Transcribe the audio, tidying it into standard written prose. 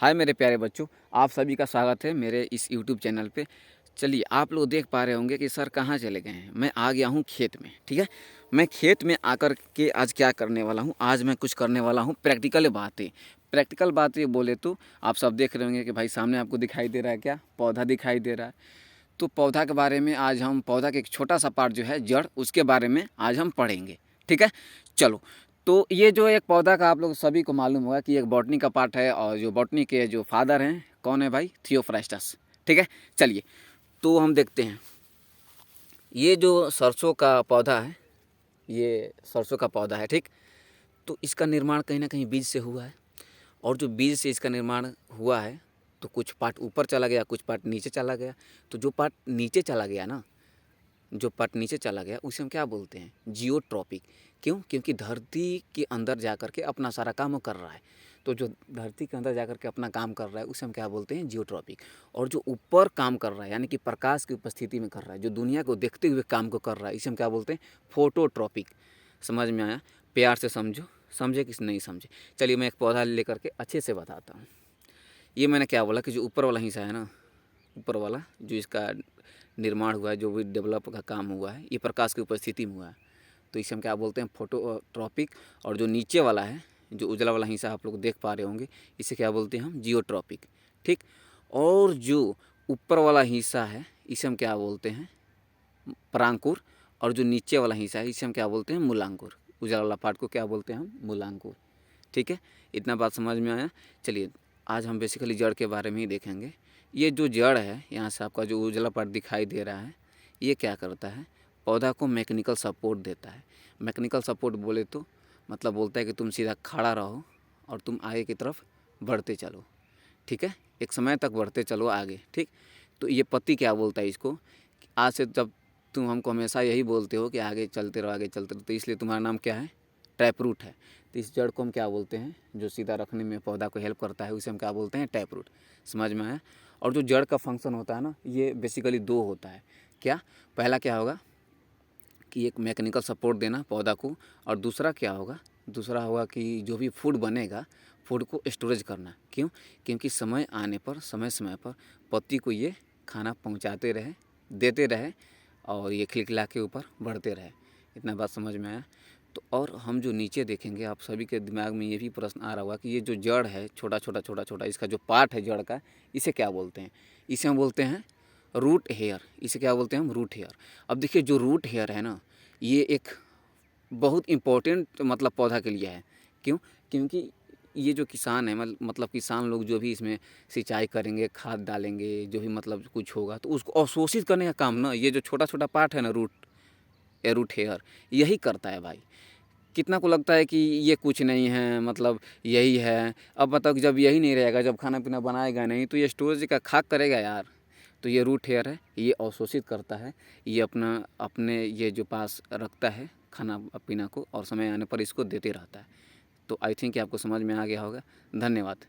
हाय मेरे प्यारे बच्चों, आप सभी का स्वागत है मेरे इस यूट्यूब चैनल पे। चलिए, आप लोग देख पा रहे होंगे कि सर कहाँ चले गए हैं। मैं आ गया हूँ खेत में। ठीक है, मैं खेत में आकर के आज क्या करने वाला हूँ, आज मैं कुछ करने वाला हूँ प्रैक्टिकल बातें। प्रैक्टिकल बातें बोले तो आप सब देख रहे होंगे कि भाई सामने आपको दिखाई दे रहा है, क्या पौधा दिखाई दे रहा है। तो पौधा के बारे में आज हम, पौधा के एक छोटा सा पार्ट जो है जड़, उसके बारे में आज हम पढ़ेंगे। ठीक है, चलो। तो ये जो एक पौधा का आप लोग सभी को मालूम होगा कि एक बॉटनी का पार्ट है, और जो बॉटनी के जो फादर हैं कौन है भाई, थियोफ्रास्टस। ठीक है, चलिए तो हम देखते हैं। ये जो सरसों का पौधा है, ये सरसों का पौधा है। ठीक, तो इसका निर्माण कहीं ना कहीं बीज से हुआ है, और जो बीज से इसका निर्माण हुआ है तो कुछ पार्ट ऊपर चला गया, कुछ पार्ट नीचे चला गया। तो जो पार्ट नीचे चला गया ना, जो पार्ट नीचे चला गया उसे हम क्या बोलते हैं, जियोट्रॉपिक। क्यों? क्योंकि धरती के अंदर जा कर के अपना सारा काम वो कर रहा है। तो जो धरती के अंदर जा कर के अपना काम कर रहा है उसे हम क्या बोलते हैं, जियोट्रॉपिक। और जो ऊपर काम कर रहा है, यानी कि प्रकाश की उपस्थिति में कर रहा है, जो दुनिया को देखते हुए काम को कर रहा है, इसे हम क्या बोलते हैं, फोटोट्रॉपिक। समझ में आया? प्यार से समझो, समझे कि नहीं समझे। चलिए मैं एक पौधा लेकर के अच्छे से बताता हूँ। ये मैंने क्या बोला कि जो ऊपर वाला हिस्सा है ना, ऊपर वाला जो इसका निर्माण हुआ है, जो भी डेवलप का काम हुआ है, ये प्रकाश की उपस्थिति में हुआ है, तो इसे हम क्या बोलते हैं, फोटोट्रॉपिक। और जो नीचे वाला है, जो उजला वाला हिस्सा आप लोग देख पा रहे होंगे, इसे क्या बोलते हैं हम, जियोट्रॉपिक। ठीक, और जो ऊपर वाला हिस्सा है इसे हम क्या बोलते हैं, परांकुर। और जो नीचे वाला हिस्सा है इसे हम क्या बोलते हैं, मूलांकुर। उजला वाला पार्ट को क्या बोलते हैं हम, मूलांकुर। ठीक है, इतना बात समझ में आया। चलिए आज हम बेसिकली जड़ के बारे में ही देखेंगे। ये जो जड़ है, यहाँ से आपका जो उजला पार्ट दिखाई दे रहा है, ये क्या करता है, पौधा को मैकेनिकल सपोर्ट देता है। मैकेनिकल सपोर्ट बोले तो मतलब बोलता है कि तुम सीधा खड़ा रहो और तुम आगे की तरफ बढ़ते चलो। ठीक है, एक समय तक बढ़ते चलो आगे। ठीक, तो ये पत्ती क्या बोलता है इसको, आज से जब तुम हमको हमेशा यही बोलते हो कि आगे चलते रहो, आगे चलते रहो, तो इसलिए तुम्हारा नाम क्या है, टैप रूट है। तो इस जड़ को हम क्या बोलते हैं, जो सीधा रखने में पौधा को हेल्प करता है, उसे हम क्या बोलते हैं, टैप रूट। समझ में आया? और जो जड़ का फंक्शन होता है ना, ये बेसिकली दो होता है। क्या? पहला क्या होगा कि एक मैकेनिकल सपोर्ट देना पौधा को, और दूसरा क्या होगा, दूसरा होगा कि जो भी फूड बनेगा, फूड को स्टोरेज करना। क्यों? क्योंकि समय आने पर, समय समय पर पत्ती को ये खाना पहुंचाते रहे, देते रहे, और ये खिलखिला के ऊपर बढ़ते रहे। इतना बात समझ में आया? तो और हम जो नीचे देखेंगे, आप सभी के दिमाग में ये भी प्रश्न आ रहा होगा कि ये जो जड़ है, छोटा छोटा छोटा छोटा इसका जो पार्ट है जड़ का, इसे क्या बोलते हैं? इसे हम बोलते हैं रूट हेयर। इसे क्या बोलते हैं हम, रूट हेयर। अब देखिए, जो रूट हेयर है ना, ये एक बहुत इम्पोर्टेंट मतलब पौधा के लिए है। क्यों? क्योंकि ये जो किसान है, मतलब किसान लोग जो भी इसमें सिंचाई करेंगे, खाद डालेंगे, जो भी मतलब कुछ होगा, तो उसको अवशोषित करने का काम ना ये जो छोटा छोटा पार्ट है ना, रूट हेयर, यही करता है भाई। कितना को लगता है कि ये कुछ नहीं है, मतलब यही है। अब बताओ कि जब यही नहीं रहेगा, जब खाना पीना बनाएगा नहीं, तो ये स्टोरेज का खाक करेगा यार। तो ये रूट हेयर है, ये अवशोषित करता है, ये अपने ये जो पास रखता है खाना पीना को, और समय आने पर इसको देते रहता है। तो आई थिंक आपको समझ में आ गया होगा। धन्यवाद।